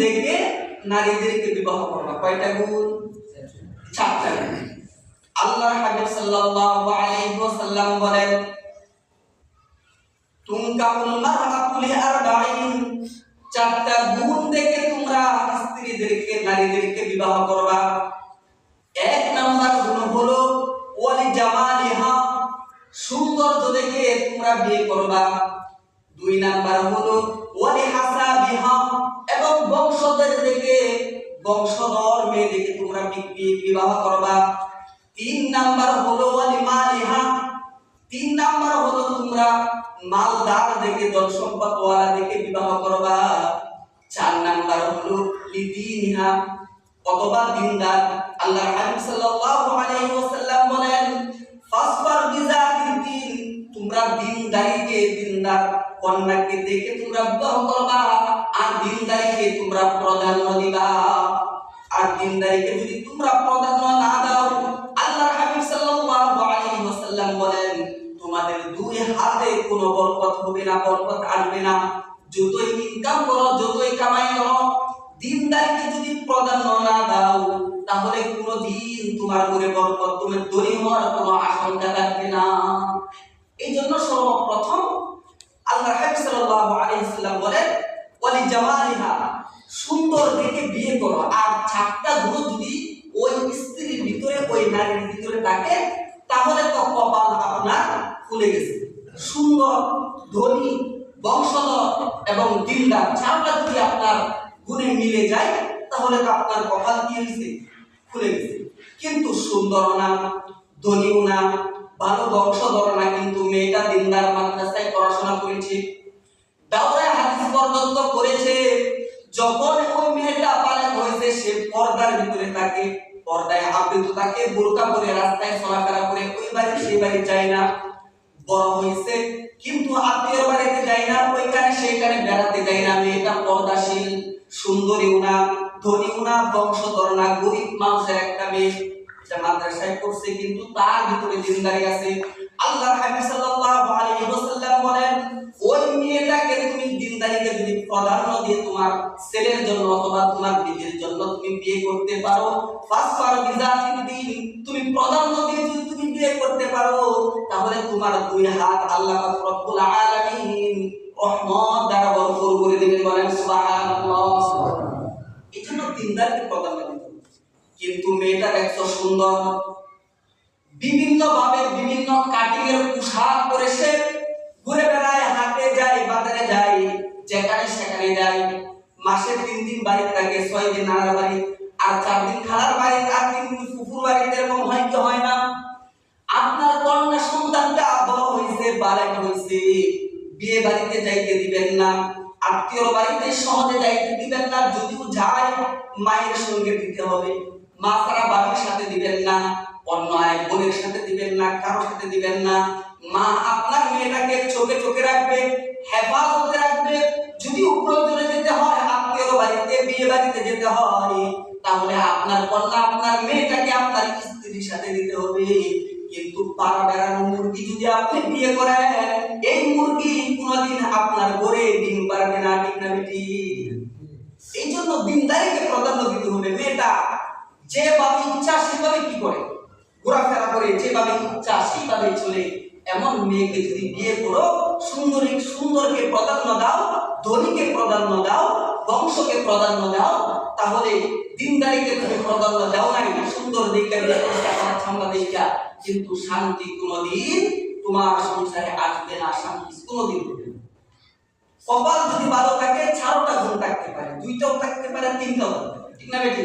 দেখে নারীদেরকে বিবাহ করবা। কয়টা গুণ? 4টা গুণ। আল্লাহর হাবিব সাল্লাল্লাহু আলাইহি ওয়াসাল্লাম বলেন, তুনকাহুল মারআতু লিআরবাঈন, 4টা গুণ দেখে তোমরা স্ত্রীদেরকে নারীদেরকে বিবাহ করবা। 1 নাম্বার গুণ হলো ওয়ালি জামালিহা, সৌন্দর্য দেখে তোমরা বিয়ে করবা। 2 নাম্বার হলো ওয়ালি হাসাবিহা, এবং বংশধর দেখে, বংশধর মেয়ে দেখে তোমরা বিবাহ করবা। 3 নাম্বার হলো ওয়ালি মালিহা, 3 নাম্বার হলো তোমরা মালদার দেখে, ধন সম্পদ ওয়ালা দেখে বিবাহ করবা। 4 নাম্বার হলো লিদিনহা, অথবা দিনদার। আল্লাহর হাবিব সাল্লাল্লাহু আলাইহি ওয়াসাল্লাম বলেন, ফাসফার বিযাতিদ দ্বীন, তোমরা দিনদারিকে, দিনদার কন্যাকে দেখে তোমরা বিবাহ করবা। আর দিনদারিকে তোমরা প্রাধান্য দিবা। আর দিনদারিকে যদি তোমরা প্রাধান্য না দাও, আল্লাহর হাবিব সাল্লাল্লাহু আলাইহি ওয়াসাল্লাম বলেন, তোমাদের 2 হাতে কোনো বরকত হবে না, বরকত আসবে না। যতই ইনকাম করো, যতই কামাই করো, দিনদারিকে যদি প্রাধান্য না দাও, তাহলে কোনোদিন তোমার ঘরে বরকত, তুমি ধনী হওয়ার কোনো আশঙ্কা থাকবে না। এই জন্য সর্বপ্রথম আল্লাহর হাবিব সাল্লাল্লাহু আলাইহি ওয়াসাল্লাম বলেন, ওয়ালি জামালিহা, সুন্দর দেখে বিয়ে করো। আর 4টা গুণ যদি ওই স্ত্রীর ভিতরে, ওই নারীর ভিতরে থাকে, তাহলে তো কপাল আপনার খুলে গেছে। সুন্দর, ধনী, বংশধর এবং দিনদার, 4টা যদি আপনার গুণে মিলে যায়, তাহলে তো আপনার কপাল কি হয়েছে? খুলে গেছে। কিন্তু সুন্দর না, ধনীও না, ভালো বংশধর না, কিন্তু মেয়েটা দিনদার, মাদ্রাসায় পড়াশোনা করেছে, দাওরায়ে হাদিস পর্যন্ত করেছে, যখন ওই মেয়েটা বালেগ হয়েছে, সে পর্দার ভিতরে থাকে, পর্দায় আবৃত থাকে, বোরকা পরে রাস্তায় চলাফেরা করে, ওই বাড়ি সেই বাড়ি যায় না। বড় হয়েছে কিন্তু আত্মীয়র বাড়িতে যায় না, ওইখানে সেইখানে বেড়াতে যায় না। মেয়েটা পর্দাশীল, সুন্দরীও না, ধনীও না, বংশধর না, গরিব মানুষের একটা মেয়ে, সে মাদ্রাসায় পড়ছে, কিন্তু তার ভিতরে দিনদারি আছে। আল্লাহর হাবিব সাল্লাল্লাহু আলাইহি ওয়াসাল্লাম বলেন, ওই মেয়েটাকে তুমি দিনদারিকে যদি প্রাধান্য দিয়ে তোমার ছেলের জন্য অথবা তোমার বিবির জন্য তুমি বিয়ে করতে পারো, ফাসফার বিযাতিদ দ্বীন, তুমি প্রাধান্য দিয়ে যদি তুমি বিয়ে করতে পারো, তাহলে তোমার 2 হাত আল্লাহ পাক রব্বুল আলামিন রহমত দ্বারা ভরপুর করে দিবেন। বলেন সুবহানাল্লাহ। এই জন্য দিনদারকে প্রাধান্য দিতে হবে। কিন্তু মেয়েটা দেখছো সুন্দর, বিভিন্ন ভাবে বিভিন্ন কাটিং এর পোশাক পরে সে ঘুরে বেড়ায়, হাটে যায়, বাজারে যায়, যেখানে সেখানে যায়, মাসে 3 দিন বাড়িতে থাকে, 6 দিন নানার বাড়ি, আর 4 দিন খালার বাড়ি, আর 3 দিন ফুফুর বাড়িতে। এরকম হয় কি হয় না? আপনার কন্যা সন্তানটা বড় হয়েছে, বালেগ হয়েছে, বিয়ে বাড়িতে যাইতে দিবেন না, আত্মীয়র বাড়িতে সহজে যাইতে দিবেন না। যদিও যায়, মায়ের সঙ্গে দিতে হবে, মা ছাড়া বাবার সাথে দিবেন না, অন্য এক বোনের সাথে দিবেন না, কারোর সাথে দিবেন না। মা আপনার মেয়েটাকে চোখে চোখে রাখবে, হেফাজতে রাখবে। যদি প্রয়োজনে যেতে হয় আত্মীয়র বাড়িতে, বিয়ে বাড়িতে যেতে হয়, তাহলে আপনার কন্যা, আপনার মেয়েটাকে আপনার স্ত্রীর সাথে দিতে হবে। কিন্তু পাড়া বেড়ানো মুরগি যদি আপনি বিয়ে করেন, এই মুরগি কোনোদিন আপনার ঘরে ডিম পারবে না, ঠিক না বেটি? এই জন্য দিনদারিকে প্রাধান্য দিতে হবে। মেয়েটা যেভাবে ইচ্ছা সেভাবে কি করে ঘোরাফেরা করে, যেভাবে ইচ্ছা সেইভাবে চলে, এমন মেয়েকে যদি বিয়ে করো, সুন্দরকে প্রাধান্য দাও, ধনীকে প্রাধান্য দাও, বংশকে প্রাধান্য দাও, তাহলে দিনদারিকে তুমি প্রাধান্য দাও নাই, সুন্দর দেখে সামলা দেখা, কিন্তু শান্তি কোনোদিন তোমার সংসারে আসবে না, শান্তি কোনোদিন হবে না। কপাল যদি ভালো থাকে, 4টা গুণ থাকতে পারে, 2টাও থাকতে পারে, 3টাও থাকতে পারে, ঠিক না বেটি?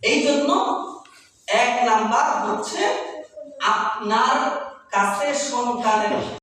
এই জন্য 1 নাম্বার হচ্ছে আপনার কাছে সন্তানের